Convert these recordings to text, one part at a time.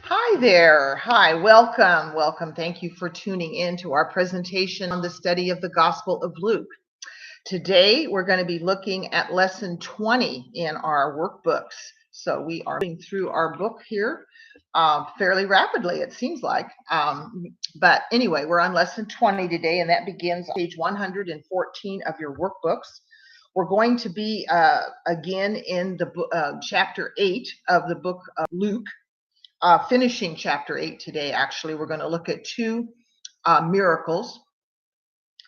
Hi there. Hi, welcome. Welcome. Thank you for tuning in to our presentation on the study of the Gospel of Luke. Today, we're going to be looking at lesson 20 in our workbooks. So we are moving through our book here fairly rapidly, it seems like. But anyway, we're on lesson 20 today, and that begins on page 114 of your workbooks. We're going to be again in the chapter 8 of the book of Luke. Finishing chapter 8 today. Actually, we're going to look at two miracles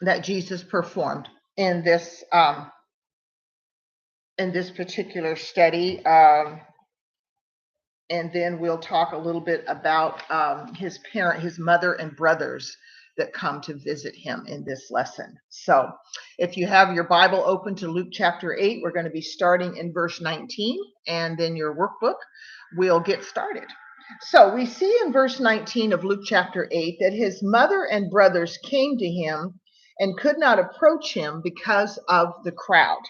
that Jesus performed in this particular study, and then we'll talk a little bit about his mother and brothers that come to visit him in this lesson. So, if you have your Bible open to Luke chapter 8, we're going to be starting in verse 19, and then your workbook. We'll get started. So we see in verse 19 of Luke chapter 8 that his mother and brothers came to him and could not approach him because of the crowd.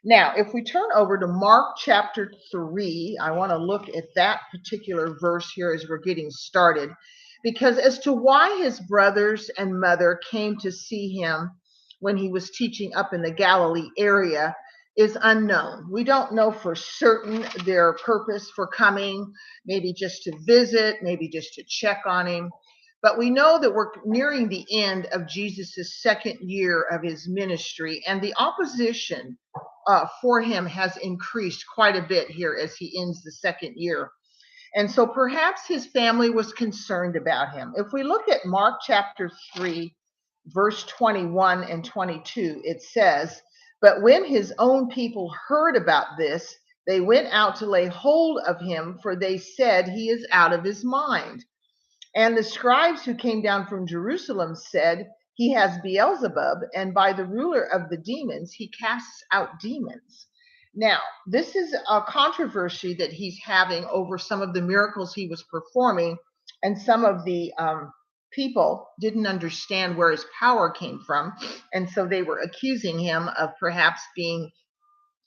Now, if we turn over to Mark chapter 3, I want to look at that particular verse here as we're getting started, because as to why his brothers and mother came to see him when he was teaching up in the Galilee area is unknown. We don't know for certain their purpose for coming, maybe just to visit, maybe just to check on him. But we know that we're nearing the end of Jesus's second year of his ministry, and the opposition for him has increased quite a bit here as he ends the second year. And so perhaps his family was concerned about him. If we look at Mark chapter 3, verse 21 and 22, it says, "But when his own people heard about this, they went out to lay hold of him, for they said, 'He is out of his mind.' And the scribes who came down from Jerusalem said, 'He has Beelzebub, and by the ruler of the demons, he casts out demons.'" Now, this is a controversy that he's having over some of the miracles he was performing, and some of the people didn't understand where his power came from. And so they were accusing him of perhaps being,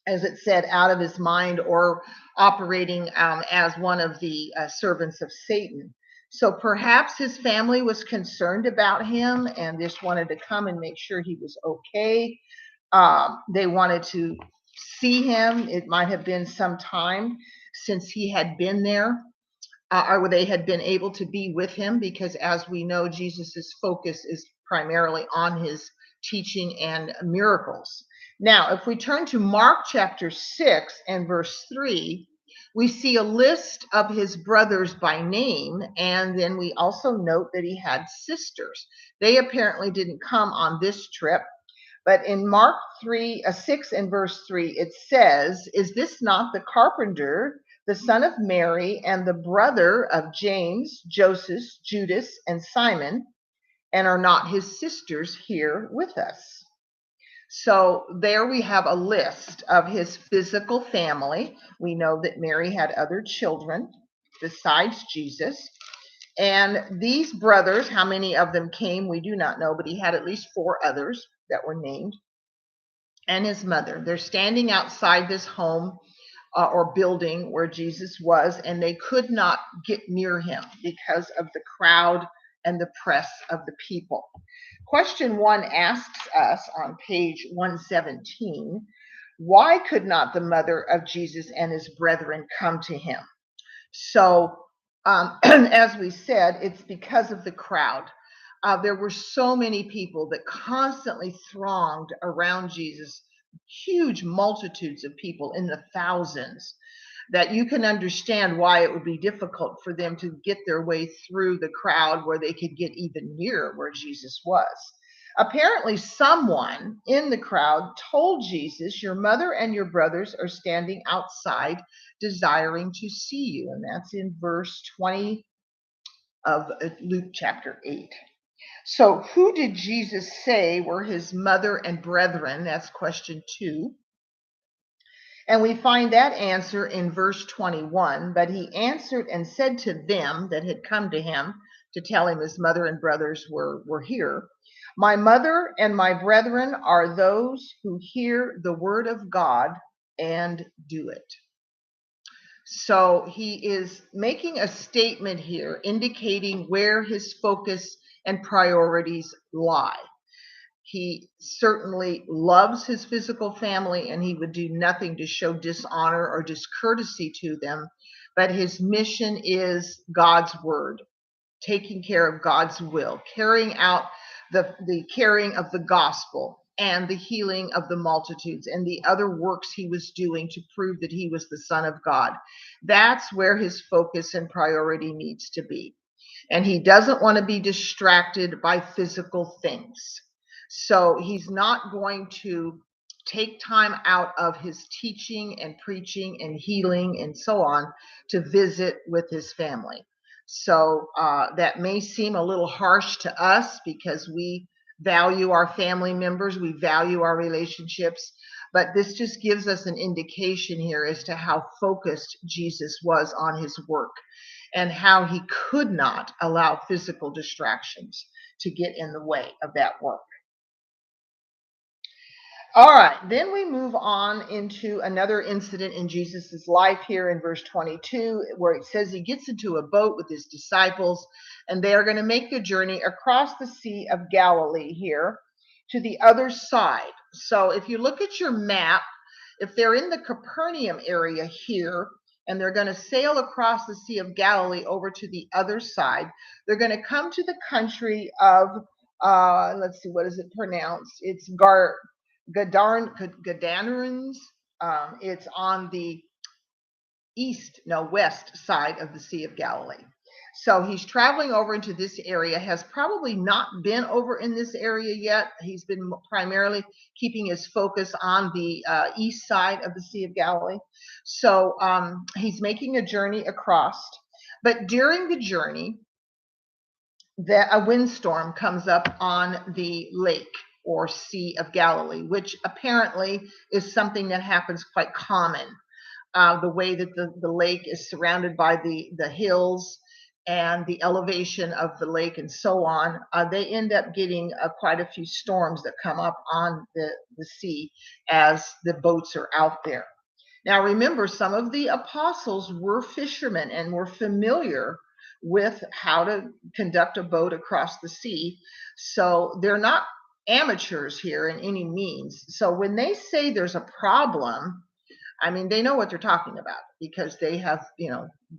as it said, out of his mind, or operating as one of the servants of Satan. So perhaps his family was concerned about him and just wanted to come and make sure he was okay. They wanted to see him. It might have been some time since he had been there, or they had been able to be with him, because as we know, Jesus's focus is primarily on his teaching and miracles. Now, if we turn to Mark chapter 6 and verse 3, we see a list of his brothers by name, and then we also note that he had sisters. They apparently didn't come on this trip, but in Mark 6 and verse 3, it says, "Is this not the carpenter, the son of Mary, and the brother of James, Joseph, Judas, and Simon? And are not his sisters here with us?" So there we have a list of his physical family. We know that Mary had other children besides Jesus. And these brothers, how many of them came, we do not know, but he had at least 4 others that were named. And his mother. They're standing outside this home or building where Jesus was, and they could not get near him because of the crowd and the press of the people. Question 1 asks us on page 117, why could not the mother of Jesus and his brethren come to him? So, as we said, it's because of the crowd. There were so many people that constantly thronged around Jesus, huge multitudes of people in the thousands, that you can understand why it would be difficult for them to get their way through the crowd where they could get even near where Jesus was. Apparently, someone in the crowd told Jesus, "Your mother and your brothers are standing outside desiring to see you." And that's in verse 20 of Luke chapter 8. So, who did Jesus say were his mother and brethren? That's question 2. And we find that answer in verse 21. "But he answered and said to them that had come to him to tell him his mother and brothers were here, 'My mother and my brethren are those who hear the word of God and do it.'" So he is making a statement here indicating where his focus and priorities lie. He certainly loves his physical family and he would do nothing to show dishonor or discourtesy to them. But his mission is God's word, taking care of God's will, carrying out the carrying of the gospel and the healing of the multitudes and the other works he was doing to prove that he was the Son of God. That's where his focus and priority needs to be. And he doesn't want to be distracted by physical things. So he's not going to take time out of his teaching and preaching and healing and so on to visit with his family. So that may seem a little harsh to us because we value our family members, we value our relationships, but this just gives us an indication here as to how focused Jesus was on his work and how he could not allow physical distractions to get in the way of that work. All right, then we move on into another incident in Jesus's life here in verse 22, where it says he gets into a boat with his disciples, and they are going to make the journey across the Sea of Galilee here to the other side. So if you look at your map, if they're in the Capernaum area here, and they're going to sail across the Sea of Galilee over to the other side, they're going to come to the country of, let's see, what is it pronounced? It's Gadarenes. It's on the west side of the Sea of Galilee. So he's traveling over into this area, has probably not been over in this area yet. He's been primarily keeping his focus on the east side of the Sea of Galilee. So he's making a journey across. But during the journey, a windstorm comes up on the lake or Sea of Galilee, which apparently is something that happens quite common. The way that the lake is surrounded by the hills and the elevation of the lake and so on, they end up getting quite a few storms that come up on the sea as the boats are out there. Now, remember, some of the apostles were fishermen and were familiar with how to conduct a boat across the sea. So they're not amateurs here in any means. So when they say there's a problem, I mean, they know what they're talking about because they have,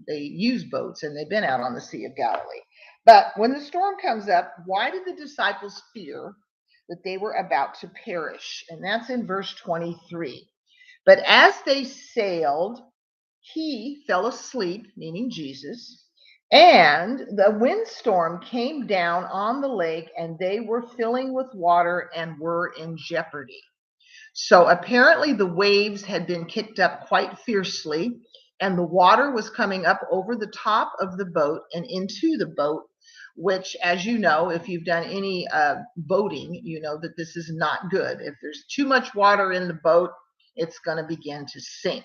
they use boats and they've been out on the Sea of Galilee. But when the storm comes up, why did the disciples fear that they were about to perish? And that's in verse 23. But as they sailed, he fell asleep, meaning Jesus, and the windstorm came down on the lake, and they were filling with water and were in jeopardy. So apparently the waves had been kicked up quite fiercely, and the water was coming up over the top of the boat and into the boat, which, as you know, if you've done any boating, you know that this is not good. If there's too much water in the boat, it's going to begin to sink.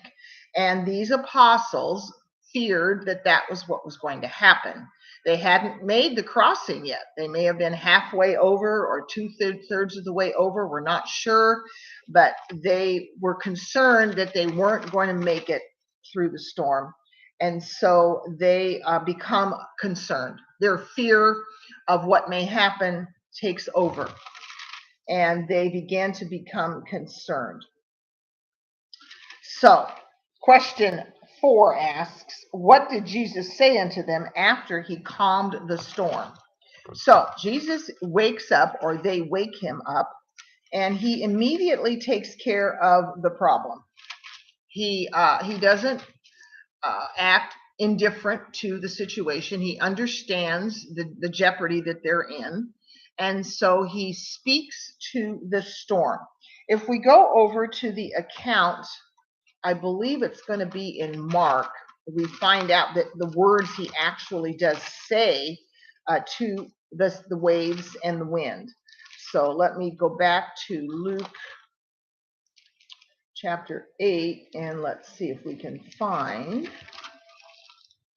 And these apostles feared that that was what was going to happen. They hadn't made the crossing yet. They may have been halfway over or two-thirds of the way over. We're not sure, but they were concerned that they weren't going to make it through the storm. And so they become concerned. Their fear of what may happen takes over, and they began to become concerned. So, question 4 asks, what did Jesus say unto them after he calmed the storm? So, Jesus wakes up, or they wake him up, and he immediately takes care of the problem. He doesn't act indifferent to the situation. He understands the jeopardy that they're in. And so he speaks to the storm. If we go over to the account, I believe it's going to be in Mark, we find out that the words he actually does say to the waves and the wind. So let me go back to Luke chapter 8, and let's see if we can find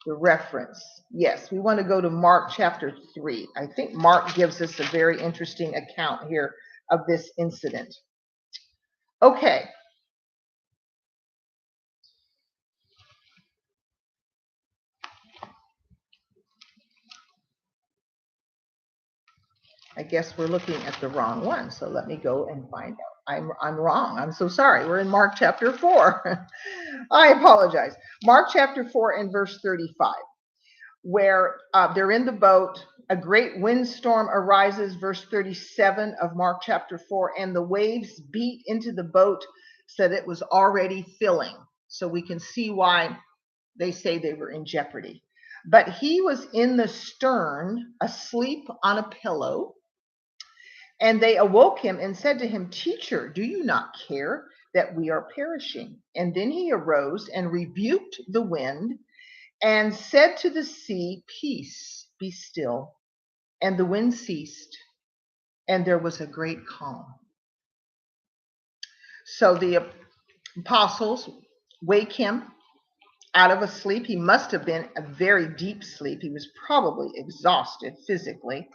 the reference. Yes, we want to go to Mark chapter 3. I think Mark gives us a very interesting account here of this incident. Okay. I guess we're looking at the wrong one. So let me go and find out. I'm wrong. I'm so sorry. We're in Mark chapter 4. I apologize. Mark chapter 4 and verse 35, where they're in the boat. A great windstorm arises, verse 37 of Mark chapter 4, and the waves beat into the boat so that it was already filling. So we can see why they say they were in jeopardy. But he was in the stern, asleep on a pillow. And they awoke him and said to him, Teacher, do you not care that we are perishing? And then he arose and rebuked the wind and said to the sea, Peace, be still. And the wind ceased, and there was a great calm. So the apostles wake him out of a sleep. He must have been a very deep sleep. He was probably exhausted physically,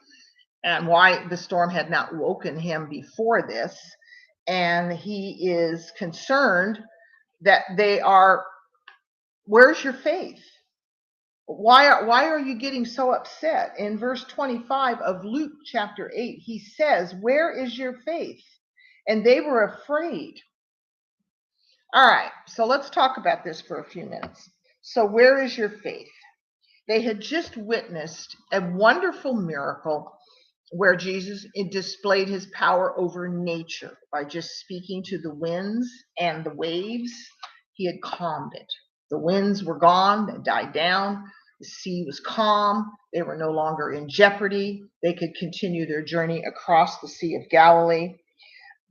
and why the storm had not woken him before this. And he is concerned that they are, where's your faith? Why are you getting so upset? In verse 25 of Luke chapter 8, he says, where is your faith? And they were afraid. All right, so let's talk about this for a few minutes. So where is your faith? They had just witnessed a wonderful miracle where Jesus displayed his power over nature by just speaking to the winds and the waves. He had calmed it. The winds were gone, they died down. The sea was calm. They were no longer in jeopardy. They could continue their journey across the Sea of Galilee.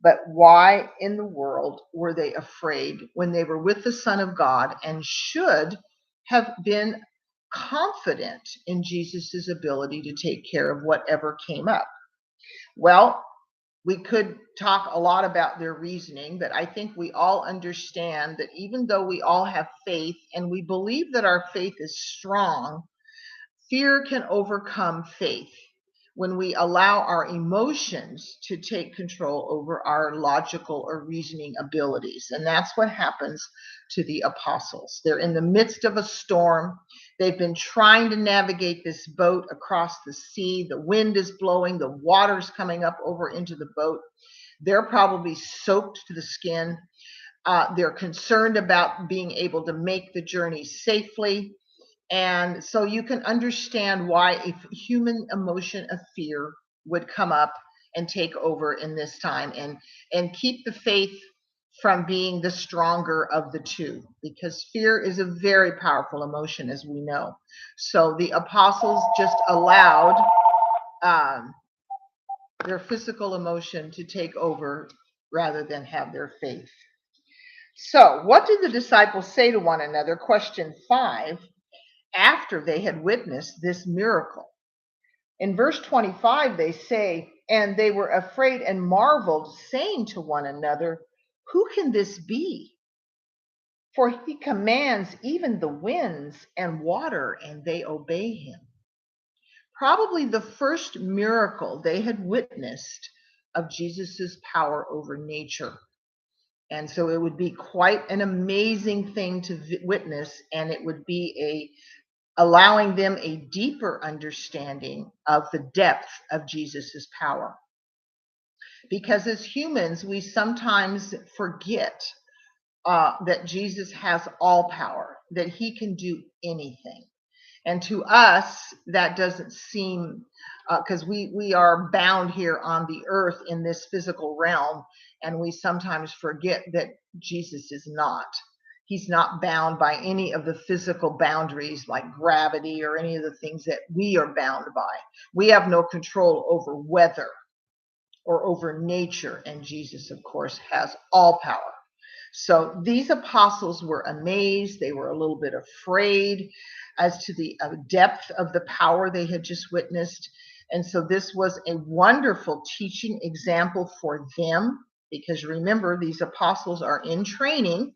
But why in the world were they afraid when they were with the Son of God and should have been confident in Jesus's ability to take care of whatever came up? Well, we could talk a lot about their reasoning, but I think we all understand that even though we all have faith and we believe that our faith is strong, fear can overcome faith when we allow our emotions to take control over our logical or reasoning abilities. And that's what happens to the apostles. They're in the midst of a storm. They've been trying to navigate this boat across the sea. The wind is blowing, the water's coming up over into the boat. They're probably soaked to the skin. They're concerned about being able to make the journey safely. And so you can understand why a human emotion of fear would come up and take over in this time and keep the faith from being the stronger of the two, because fear is a very powerful emotion, as we know. So the apostles just allowed their physical emotion to take over rather than have their faith. So what did the disciples say to one another? Question 5. After they had witnessed this miracle. In verse 25, they say, and they were afraid and marveled, saying to one another, who can this be? For he commands even the winds and water, and they obey him. Probably the first miracle they had witnessed of Jesus's power over nature. And so it would be quite an amazing thing to witness, and it would be allowing them a deeper understanding of the depth of Jesus's power. Because as humans, we sometimes forget that Jesus has all power, that he can do anything. And to us, that doesn't seem, because we are bound here on the earth in this physical realm, and we sometimes forget that Jesus is not. He's not bound by any of the physical boundaries like gravity or any of the things that we are bound by. We have no control over weather or over nature, and Jesus, of course, has all power. So these apostles were amazed. They were a little bit afraid as to the depth of the power they had just witnessed. And so this was a wonderful teaching example for them, because remember, these apostles are in training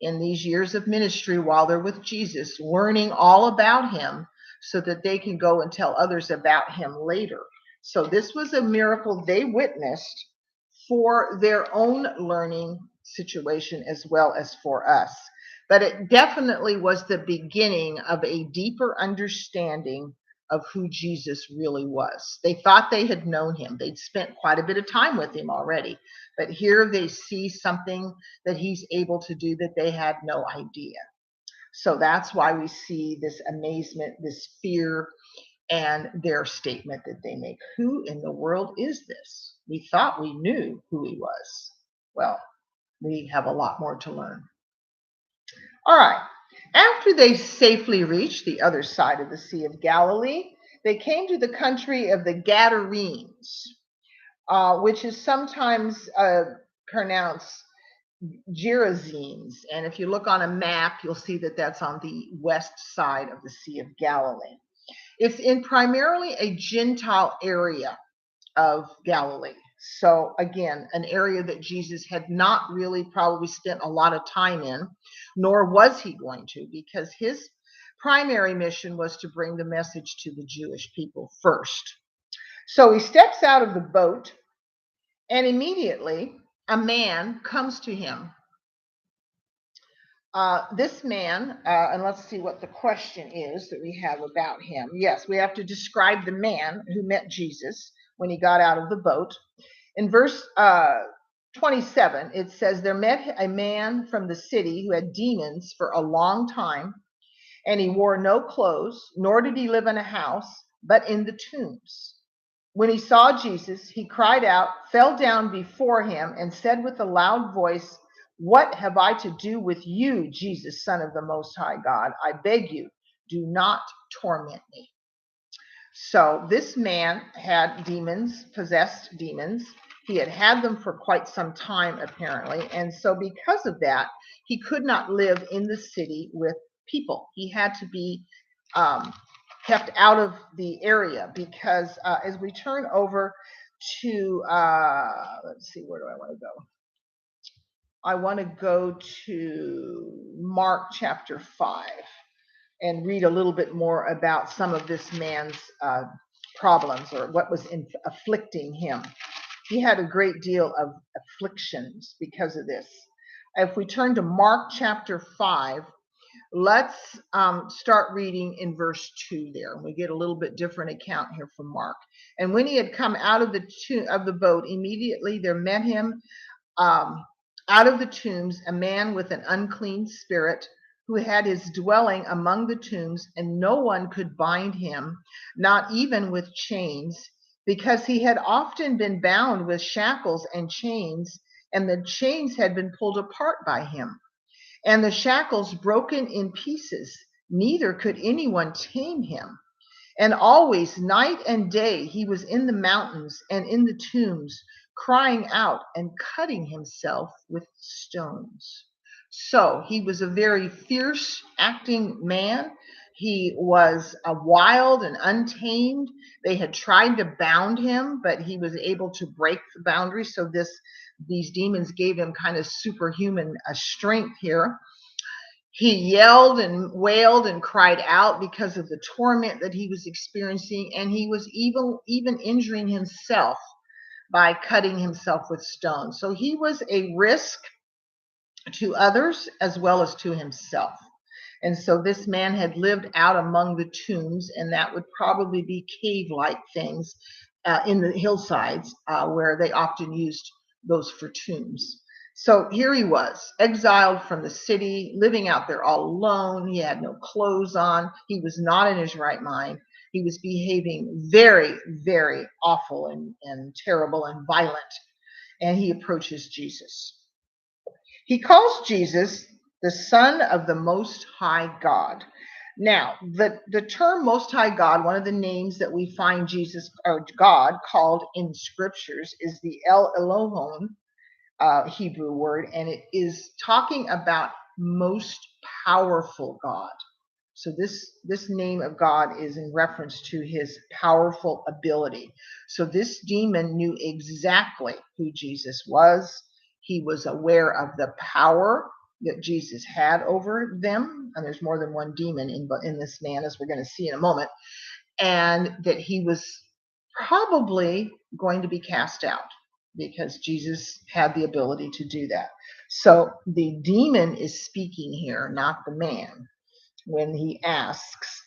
in these years of ministry while they're with Jesus, learning all about him so that they can go and tell others about him later. So this was a miracle they witnessed for their own learning situation as well as for us. But it definitely was the beginning of a deeper understanding of who Jesus really was. They thought they had known him. They'd spent quite a bit of time with him already, but here they see something that he's able to do that they had no idea. So that's why we see this amazement, this fear, and their statement that they make. Who in the world is this? We thought we knew who he was. Well, we have a lot more to learn. All right. After they safely reached the other side of the Sea of Galilee, they came to the country of the Gadarenes, which is sometimes pronounced Gerasenes. And if you look on a map, you'll see that that's on the west side of the Sea of Galilee. It's in primarily a Gentile area of Galilee. So again, an area that Jesus had not really probably spent a lot of time in, nor was he going to, because his primary mission was to bring the message to the Jewish people first. So he steps out of the boat, and immediately a man comes to him. This man, and let's see what the question is that we have about him. Yes, we have to describe the man who met Jesus when he got out of the boat. In verse 27, it says, there met a man from the city who had demons for a long time, and he wore no clothes, nor did he live in a house, but in the tombs. When he saw Jesus, he cried out, fell down before him, and said with a loud voice, what have I to do with you, Jesus, Son of the Most High God? I beg you, do not torment me. So this man had demons, possessed demons. He had had them for quite some time, apparently. And so because of that, he could not live in the city with people. He had to be kept out of the area, because as we turn over to, let's see, where do I want to go? I want to go to Mark chapter 5 and read a little bit more about some of this man's problems, or what was afflicting him. He had a great deal of afflictions because of this. If we turn to Mark chapter 5, let's start reading in verse 2 there. We get a little bit different account here from Mark. And when he had come out of the boat, immediately there met him out of the tombs a man with an unclean spirit, who had his dwelling among the tombs, and no one could bind him, not even with chains, because he had often been bound with shackles and chains, and the chains had been pulled apart by him, and the shackles broken in pieces. Neither could anyone tame him. And always, night and day, he was in the mountains and in the tombs, crying out and cutting himself with stones. So he was a very fierce acting man. He was wild and untamed. They had tried to bound him, but he was able to break the boundaries. So these demons gave him kind of superhuman strength here. He yelled and wailed and cried out because of the torment that he was experiencing, and he was even injuring himself by cutting himself with stones. So he was a risk to others as well as to himself. And so this man had lived out among the tombs, and that would probably be cave-like things in the hillsides where they often used those for tombs. So here he was, exiled from the city, living out there all alone. He had no clothes on. He was not in his right mind. He was behaving very, very awful and terrible and violent. And he approaches Jesus. He calls Jesus the Son of the Most High God. Now, the term Most High God, one of the names that we find Jesus or God called in scriptures, is the El Elohim Hebrew word, and it is talking about most powerful God. So this name of God is in reference to his powerful ability. So this demon knew exactly who Jesus was. He was aware of the power that Jesus had over them, and there's more than one demon in this man, as we're going to see in a moment, and that he was probably going to be cast out, because Jesus had the ability to do that. So the demon is speaking here, not the man, when he asks,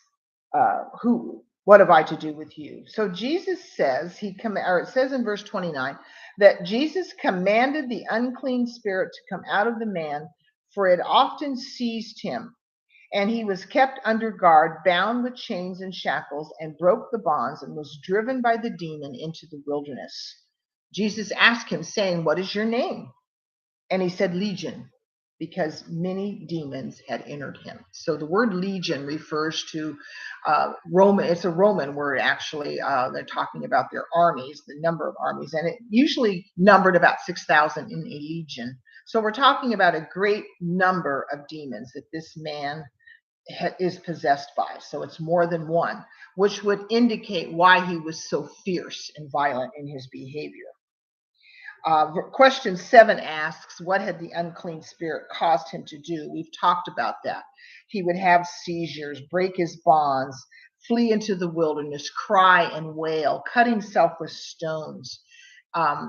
who What have I to do with you? So Jesus says, or it says in verse 29, that Jesus commanded the unclean spirit to come out of the man, for it often seized him. And he was kept under guard, bound with chains and shackles, and broke the bonds, and was driven by the demon into the wilderness. Jesus asked him, saying, "What is your name?" And he said, "Legion," because many demons had entered him. So the word legion refers to Roman. It's a Roman word, actually. They're talking about their armies, the number of armies, and it usually numbered about 6,000 in a legion. So we're talking about a great number of demons that this man is possessed by. So it's more than one, which would indicate why he was so fierce and violent in his behavior. Question 7 asks, what had the unclean spirit caused him to do? We've talked about that. He would have seizures, break his bonds, flee into the wilderness, cry and wail, cut himself with stones,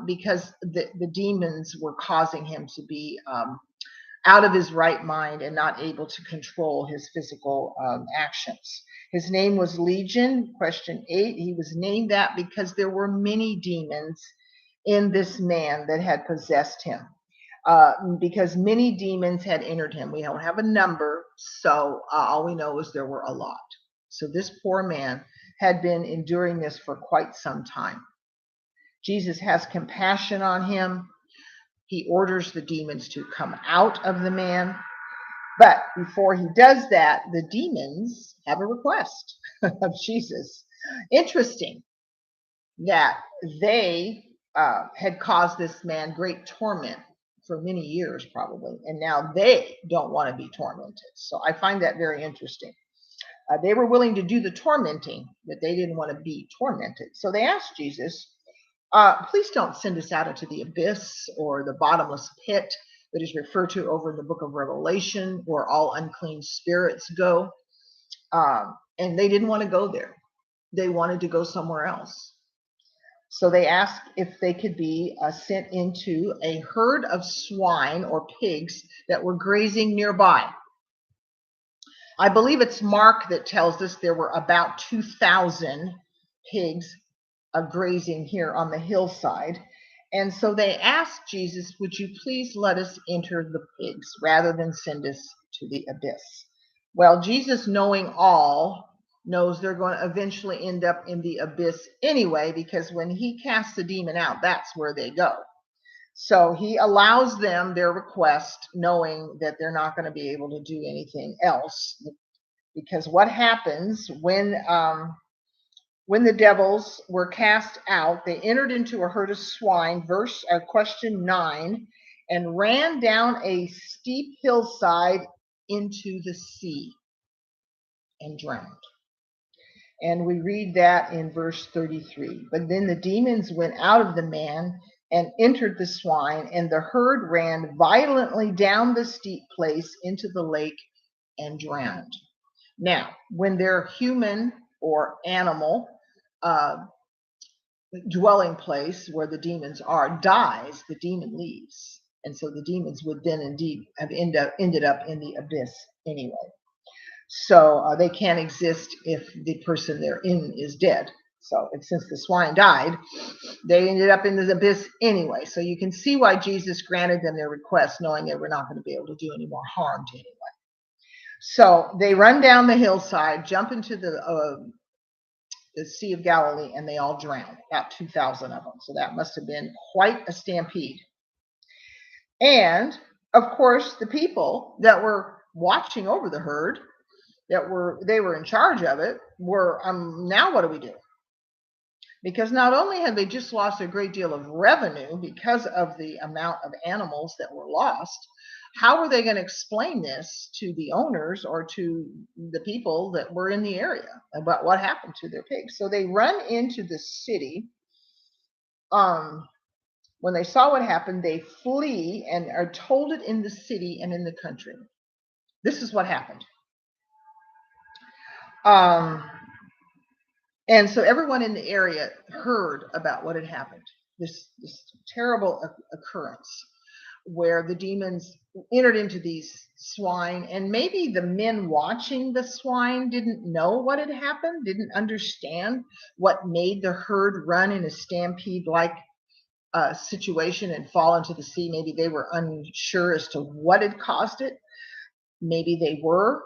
because the demons were causing him to be out of his right mind and not able to control his physical actions. His name was Legion. Question 8, he was named that because there were many demons in this man that had possessed him, because many demons had entered him. We don't have a number, so all we know is there were a lot. So this poor man had been enduring this for quite some time. Jesus has compassion on him. He orders the demons to come out of the man. But before he does that, the demons have a request of Jesus. Interesting that they had caused this man great torment for many years, probably, and now they don't want to be tormented. So I find that very interesting. They were willing to do the tormenting, but they didn't want to be tormented. So they asked Jesus, please don't send us out into the abyss or the bottomless pit that is referred to over in the book of Revelation, where all unclean spirits go. And they didn't want to go there. They wanted to go somewhere else. So they asked if they could be sent into a herd of swine or pigs that were grazing nearby. I believe it's Mark that tells us there were about 2,000 pigs grazing here on the hillside. And so they asked Jesus, would you please let us enter the pigs rather than send us to the abyss? Well, Jesus, knowing all, knows they're going to eventually end up in the abyss anyway, because when he casts the demon out, that's where they go. So he allows them their request, knowing that they're not going to be able to do anything else. Because what happens when the devils were cast out, they entered into a herd of swine, question 9, and ran down a steep hillside into the sea and drowned. And we read that in verse 33. But then the demons went out of the man and entered the swine, and the herd ran violently down the steep place into the lake and drowned. Now, when their human or animal dwelling place where the demons are dies, the demon leaves. And so the demons would then indeed have ended up in the abyss anyway. So they can't exist if the person they're in is dead. So since the swine died, they ended up in the abyss anyway. So you can see why Jesus granted them their request, knowing they were not going to be able to do any more harm to anyone. So they run down the hillside, jump into the Sea of Galilee, and they all drown, about 2,000 of them. So that must have been quite a stampede. And of course, the people that were watching over the herd, they were in charge of it, were now what do we do? Because not only had they just lost a great deal of revenue because of the amount of animals that were lost, how were they going to explain this to the owners or to the people that were in the area about what happened to their pigs? So they run into the city. When they saw what happened, they flee and are told it in the city and in the country. This is what happened. And so everyone in the area heard about what had happened, this terrible occurrence. where the demons entered into these swine, and maybe the men watching the swine didn't know what had happened, didn't understand what made the herd run in a stampede like situation and fall into the sea. Maybe they were unsure as to what had caused it. Maybe they were,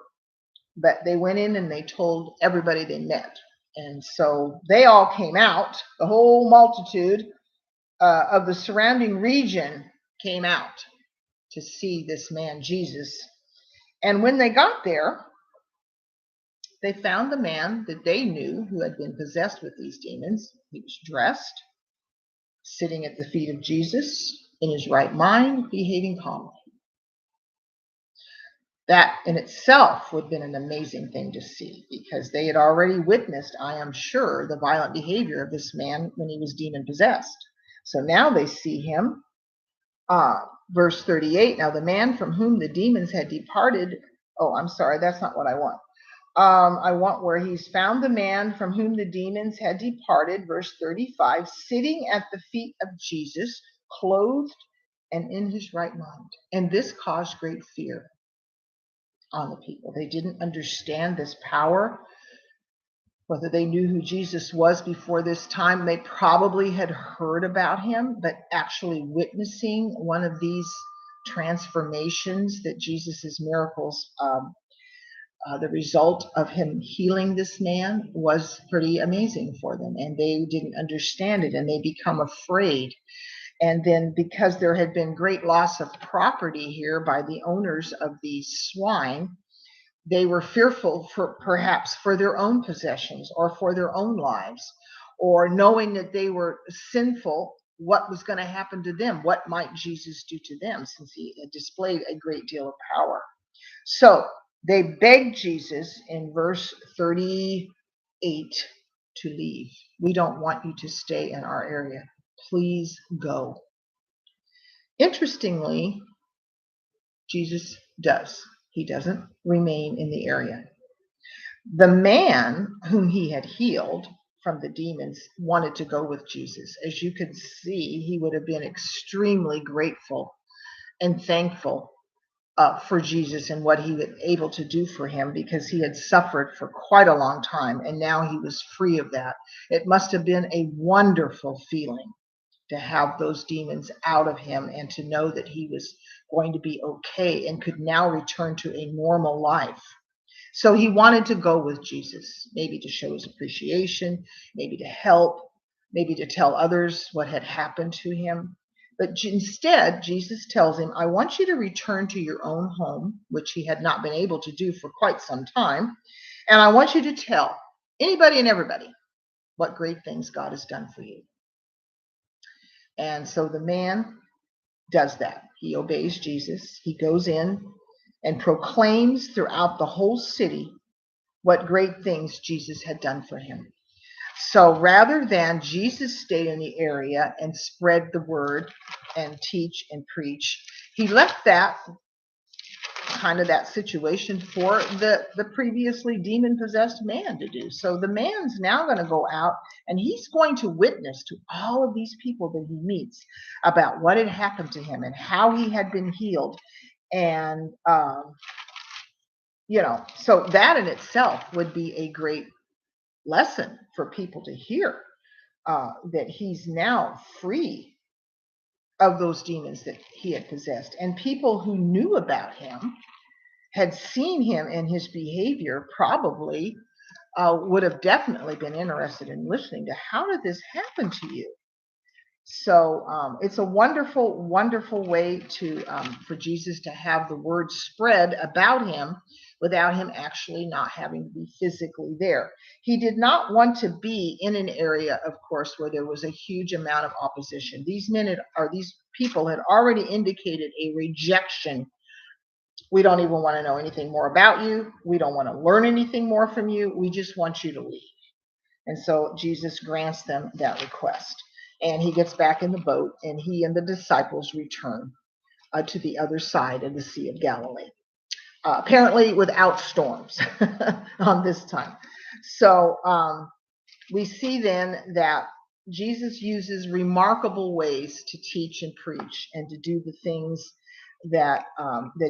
but they went in and they told everybody they met. And so they all came out, the whole multitude of the surrounding region came out to see this man, Jesus. And when they got there, they found the man that they knew who had been possessed with these demons. He was dressed, sitting at the feet of Jesus, in his right mind, behaving calmly. That in itself would have been an amazing thing to see, because they had already witnessed, I am sure, the violent behavior of this man when he was demon possessed. So now they see him. Verse 38, now the man from whom the demons had departed, oh, I'm sorry, that's not what I want. I want where he's found the man from whom the demons had departed, verse 35, sitting at the feet of Jesus, clothed and in his right mind. And this caused great fear on the people. They didn't understand this power, whether they knew who Jesus was before this time. They probably had heard about him, but actually witnessing one of these transformations that Jesus's miracles, the result of him healing this man, was pretty amazing for them, and they didn't understand it, and they become afraid. And then, because there had been great loss of property here by the owners of these swine, they were fearful for perhaps for their own possessions or for their own lives, or knowing that they were sinful, what was going to happen to them? What might Jesus do to them, since he had displayed a great deal of power? So they begged Jesus in verse 38 to leave. We don't want you to stay in our area. Please go. Interestingly, Jesus does. He doesn't remain in the area. The man whom he had healed from the demons wanted to go with Jesus. As you can see, he would have been extremely grateful and thankful for Jesus and what he was able to do for him, because he had suffered for quite a long time and now he was free of that. It must have been a wonderful feeling to have those demons out of him and to know that he was going to be okay and could now return to a normal life. So he wanted to go with Jesus, maybe to show his appreciation, maybe to help, maybe to tell others what had happened to him. But instead, Jesus tells him, I want you to return to your own home, which he had not been able to do for quite some time. And I want you to tell anybody and everybody what great things God has done for you. And so the man does that. He obeys Jesus. He goes in and proclaims throughout the whole city what great things Jesus had done for him. So rather than Jesus stay in the area and spread the word and teach and preach, he left that situation for the previously demon-possessed man to do. So the man's now going to go out and he's going to witness to all of these people that he meets about what had happened to him and how he had been healed. And, so that in itself would be a great lesson for people to hear, that he's now free of those demons that he had possessed. And people who knew about him, had seen him and his behavior, probably would have definitely been interested in listening to, how did this happen to you? So it's a wonderful, wonderful way to for Jesus to have the word spread about him without him actually not having to be physically there. He did not want to be in an area, of course, where there was a huge amount of opposition. These people had already indicated a rejection. We don't even want to know anything more about you. We don't want to learn anything more from you. We just want you to leave. And so Jesus grants them that request. And he gets back in the boat, and he and the disciples return to the other side of the Sea of Galilee. Apparently without storms on this time. So we see then that Jesus uses remarkable ways to teach and preach and to do the things that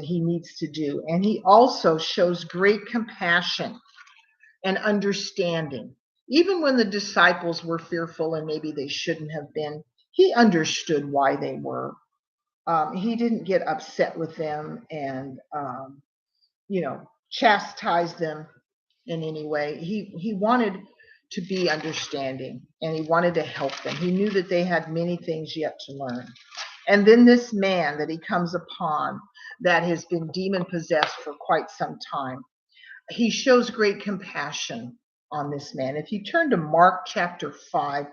he needs to do. And he also shows great compassion and understanding. Even when the disciples were fearful and maybe they shouldn't have been, he understood why they were. He didn't get upset with them and chastise them in any way. He wanted to be understanding and he wanted to help them. He knew that they had many things yet to learn. And then this man that he comes upon that has been demon possessed for quite some time, he shows great compassion on this man. If you turn to Mark chapter 5,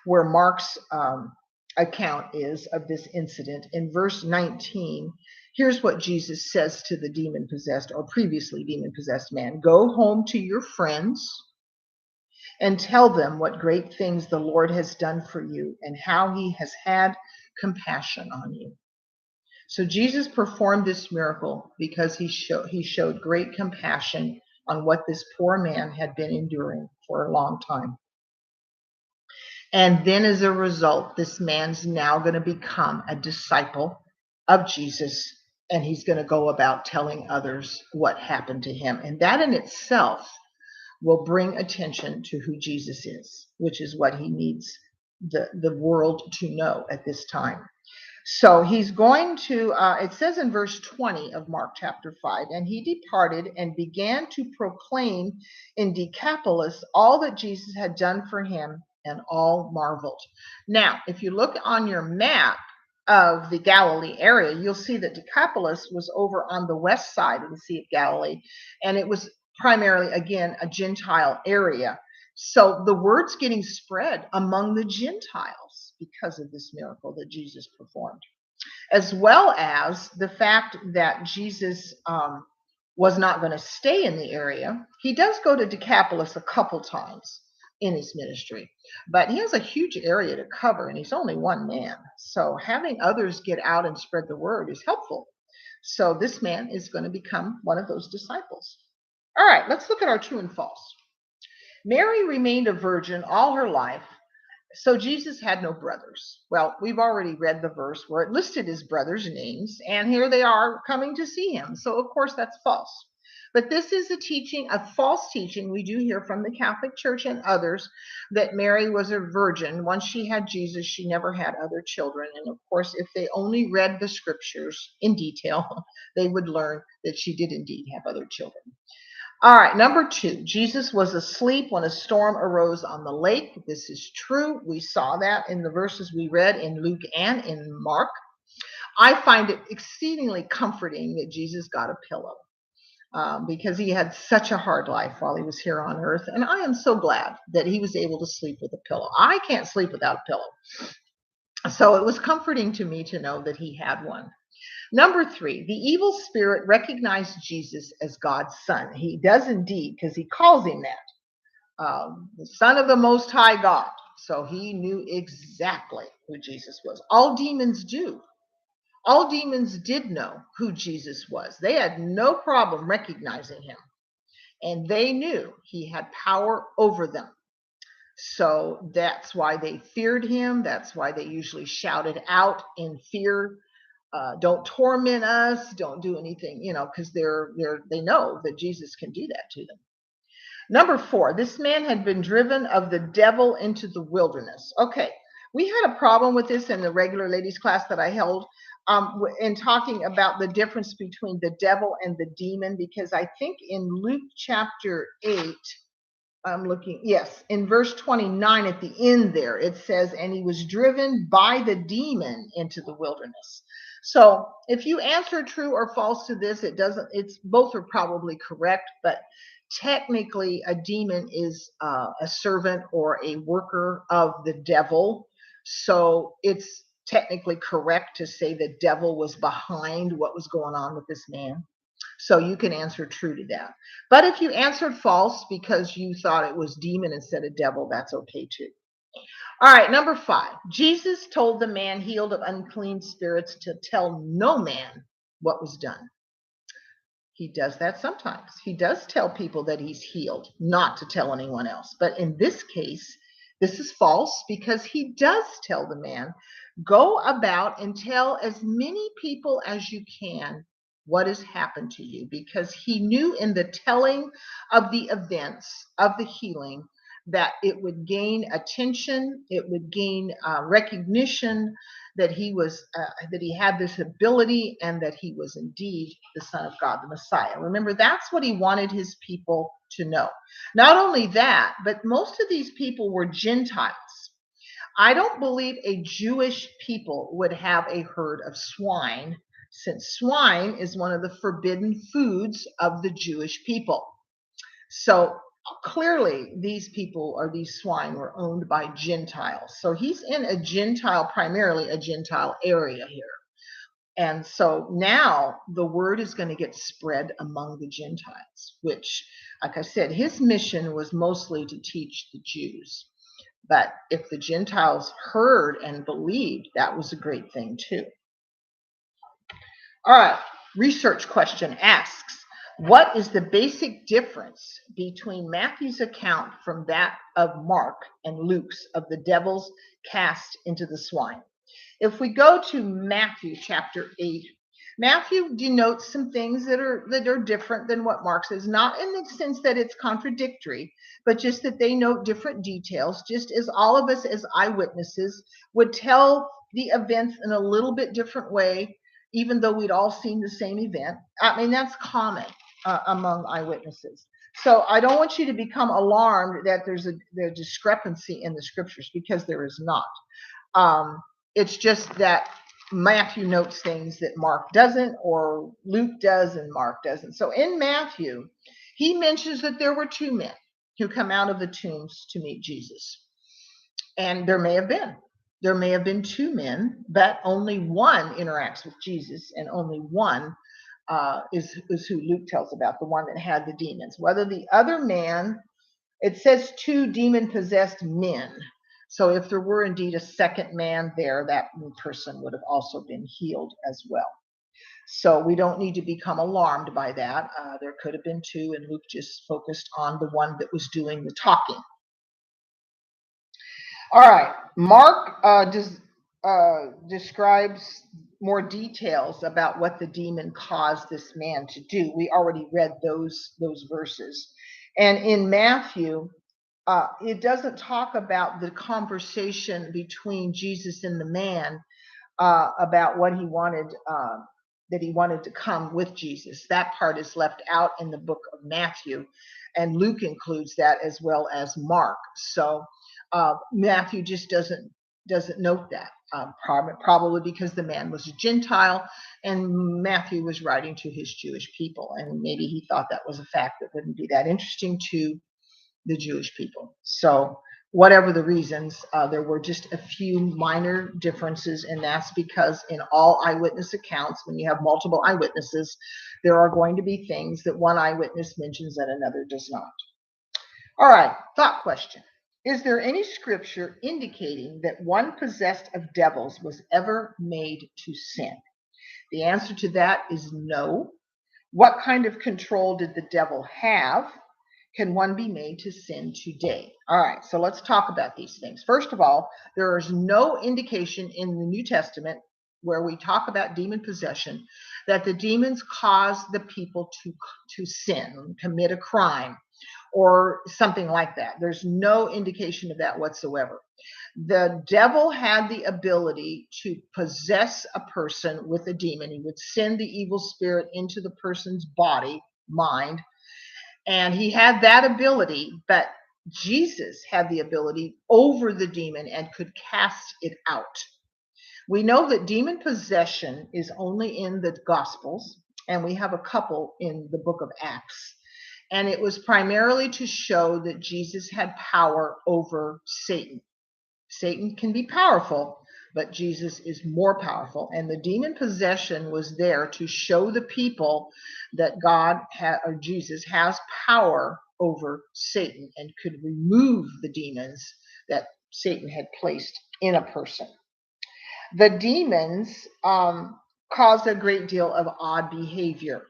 where Mark's account is of this incident, in verse 19, here's what Jesus says to the demon possessed or previously demon possessed man: "Go home to your friends and tell them what great things the Lord has done for you and how he has had compassion on you." So Jesus performed this miracle because he showed great compassion on what this poor man had been enduring for a long time. And then as a result, this man's now going to become a disciple of Jesus, and he's going to go about telling others what happened to him. And that in itself will bring attention to who Jesus is, which is what he needs the world to know at this time. So he's going to, it says in verse 20 of Mark chapter 5, "And he departed and began to proclaim in Decapolis all that Jesus had done for him, and all marveled." Now, if you look on your map of the Galilee area, you'll see that Decapolis was over on the west side of the Sea of Galilee, and it was primarily, again, a Gentile area. So the word's getting spread among the Gentiles because of this miracle that Jesus performed, as well as the fact that Jesus was not going to stay in the area. He does go to Decapolis a couple times in his ministry, but he has a huge area to cover and he's only one man. So having others get out and spread the word is helpful. So this man is going to become one of those disciples. All right, let's look at our true and false. Mary remained a virgin all her life, so Jesus had no brothers. Well, we've already read the verse where it listed his brothers' names, and here they are coming to see him. So, of course, that's false. But this is a teaching, a false teaching we do hear from the Catholic Church and others, that Mary was a virgin. Once she had Jesus, she never had other children. And of course, if they only read the scriptures in detail, they would learn that she did indeed have other children. All right, number 2, Jesus was asleep when a storm arose on the lake. This is true. We saw that in the verses we read in Luke and in Mark. I find it exceedingly comforting that Jesus got a pillow because he had such a hard life while he was here on earth. And I am so glad that he was able to sleep with a pillow. I can't sleep without a pillow. So it was comforting to me to know that he had one. Number 3, the evil spirit recognized Jesus as God's son. He does indeed, because he calls him that, the Son of the Most High God. So he knew exactly who Jesus was. All demons do. All demons did know who Jesus was. They had no problem recognizing him, and they knew he had power over them. So that's why they feared him. That's why they usually shouted out in fear, "Don't torment us, don't do anything," because they know that Jesus can do that to them. Number 4, this man had been driven of the devil into the wilderness. Okay, we had a problem with this in the regular ladies class that I held in talking about the difference between the devil and the demon, because I think in Luke chapter 8, I'm looking, yes, in verse 29 at the end there, it says, "And he was driven by the demon into the wilderness." So if you answer true or false to this, it's both are probably correct, but technically a demon is a servant or a worker of the devil. So it's technically correct to say the devil was behind what was going on with this man. So you can answer true to that. But if you answered false because you thought it was demon instead of devil, that's okay too. All right, number 5. Jesus told the man healed of unclean spirits to tell no man what was done. He does that sometimes. He does tell people that he's healed, not to tell anyone else. But in this case, This is false because he does tell the man, go about and tell as many people as you can what has happened to you, because he knew in the telling of the events of the healing that it would gain attention, it would gain recognition that that he had this ability and that he was indeed the Son of God, the Messiah. Remember, that's what he wanted his people to know. Not only that, but most of these people were Gentiles. I don't believe a Jewish people would have a herd of swine, since swine is one of the forbidden foods of the Jewish people. So clearly, these people or these swine were owned by Gentiles. So he's in a Gentile, primarily a Gentile area here. And so now the word is going to get spread among the Gentiles, which, like I said, his mission was mostly to teach the Jews. But if the Gentiles heard and believed, that was a great thing too. All right, research question asks, what is the basic difference between Matthew's account from that of Mark and Luke's of the devils cast into the swine? If we go to Matthew chapter 8, Matthew denotes some things that are different than what Mark says, not in the sense that it's contradictory, but just that they note different details, just as all of us as eyewitnesses would tell the events in a little bit different way, even though we'd all seen the same event. I mean, that's common among eyewitnesses. So I don't want you to become alarmed that there's a discrepancy in the scriptures, because there is not. It's just that Matthew notes things that Mark doesn't, or Luke does and Mark doesn't. So in Matthew, he mentions that there were two men who come out of the tombs to meet Jesus. And there may have been two men, but only one interacts with Jesus, and only one is who Luke tells about, the one that had the demons. Whether the other man, it says two demon-possessed men. So if there were indeed a second man there, that person would have also been healed as well. So we don't need to become alarmed by that. There could have been two, and Luke just focused on the one that was doing the talking. All right, Mark describes more details about what the demon caused this man to do. We already read those verses. And in Matthew, it doesn't talk about the conversation between Jesus and the man about what he wanted, that he wanted to come with Jesus. That part is left out in the book of Matthew, and Luke includes that as well as Mark. So Matthew just doesn't note that, probably because the man was a Gentile and Matthew was writing to his Jewish people, and maybe he thought that was a fact that wouldn't be that interesting to the Jewish people. So whatever the reasons, there were just a few minor differences, and that's because in all eyewitness accounts, when you have multiple eyewitnesses, there are going to be things that one eyewitness mentions that another does not. All right, thought question. Is there any scripture indicating that one possessed of devils was ever made to sin? The answer to that is no. What kind of control did the devil have? Can one be made to sin today? All right, so let's talk about these things. First of all, there is no indication in the New Testament where we talk about demon possession that the demons cause the people to sin, commit a crime, or something like that. There's no indication of that whatsoever. The devil had the ability to possess a person with a demon. He would send the evil spirit into the person's body, mind, and he had that ability, but Jesus had the ability over the demon and could cast it out. We know that demon possession is only in the Gospels, and we have a couple in the book of Acts. And it was primarily to show that Jesus had power over Satan. Satan can be powerful, but Jesus is more powerful. And the demon possession was there to show the people that God or Jesus has power over Satan and could remove the demons that Satan had placed in a person. The demons caused a great deal of odd behavior.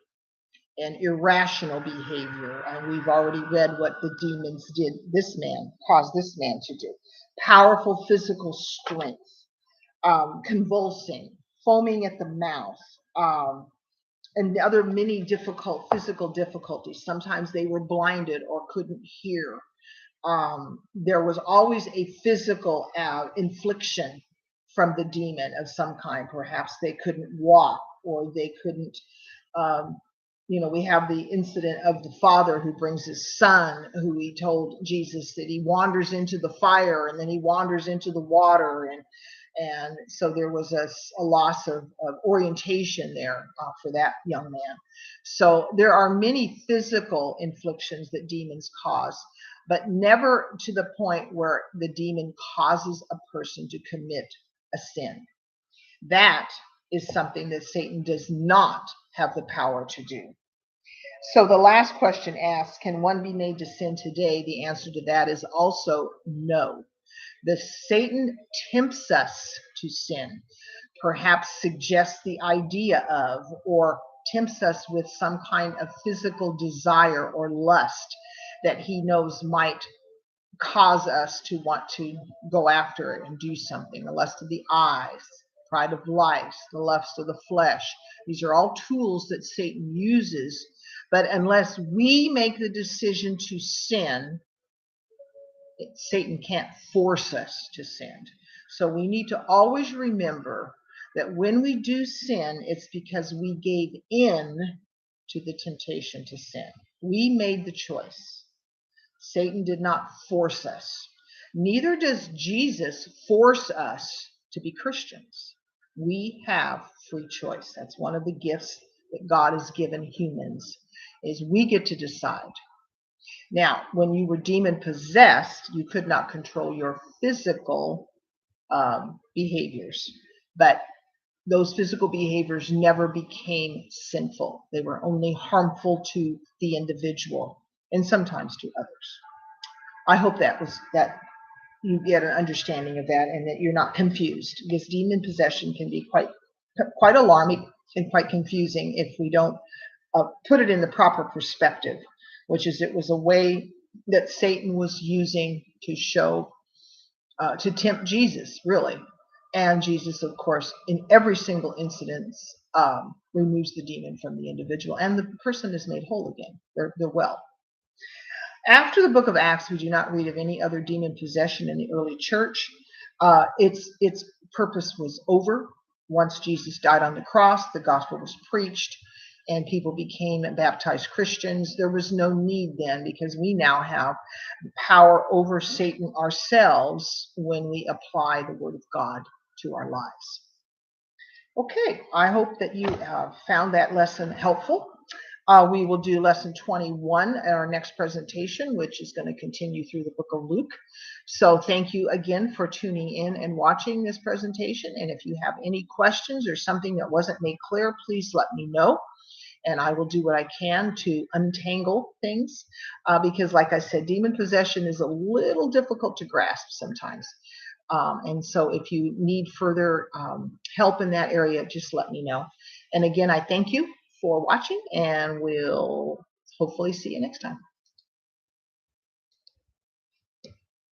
and irrational behavior. And we've already read what the demons did caused this man to do. Powerful physical strength, convulsing, foaming at the mouth, and other many difficult physical difficulties. Sometimes they were blinded or couldn't hear. There was always a physical infliction from the demon of some kind. Perhaps they couldn't walk, or they couldn't, we have the incident of the father who brings his son, who he told Jesus that he wanders into the fire and then he wanders into the water. And so there was a loss of orientation there for that young man. So there are many physical inflictions that demons cause, but never to the point where the demon causes a person to commit a sin. That is something that Satan does not have the power to do. So the last question asks, can one be made to sin today? The answer to that is also no. The Satan tempts us to sin, perhaps suggests the idea of, or tempts us with some kind of physical desire or lust that he knows might cause us to want to go after it and do something. The lust of the eyes, pride of life, the lust of the flesh. These are all tools that Satan uses, but unless we make the decision to sin, Satan can't force us to sin. So we need to always remember that when we do sin, it's because we gave in to the temptation to sin. We made the choice. Satan did not force us. Neither does Jesus force us to be Christians. We have free choice. That's one of the gifts that God has given humans, is we get to decide. Now, when you were demon possessed, you could not control your physical behaviors, but those physical behaviors never became sinful. They were only harmful to the individual and sometimes to others. I hope that you get an understanding of that and that you're not confused, because demon possession can be quite alarming and quite confusing if we don't put it in the proper perspective, which is it was a way that Satan was using to show, to tempt Jesus, really. And Jesus, of course, in every single incident, removes the demon from the individual, and the person is made whole again. They're well. After the book of Acts, we do not read of any other demon possession in the early church. Its purpose was over. Once Jesus died on the cross, the gospel was preached, and people became baptized Christians. There was no need then, because we now have power over Satan ourselves when we apply the word of God to our lives. Okay, I hope that you found that lesson helpful. We will do lesson 21 at our next presentation, which is going to continue through the book of Luke. So thank you again for tuning in and watching this presentation. And if you have any questions or something that wasn't made clear, please let me know. And I will do what I can to untangle things, because like I said, demon possession is a little difficult to grasp sometimes. And so if you need further help in that area, just let me know. And again, I thank you for watching, and we'll hopefully see you next time.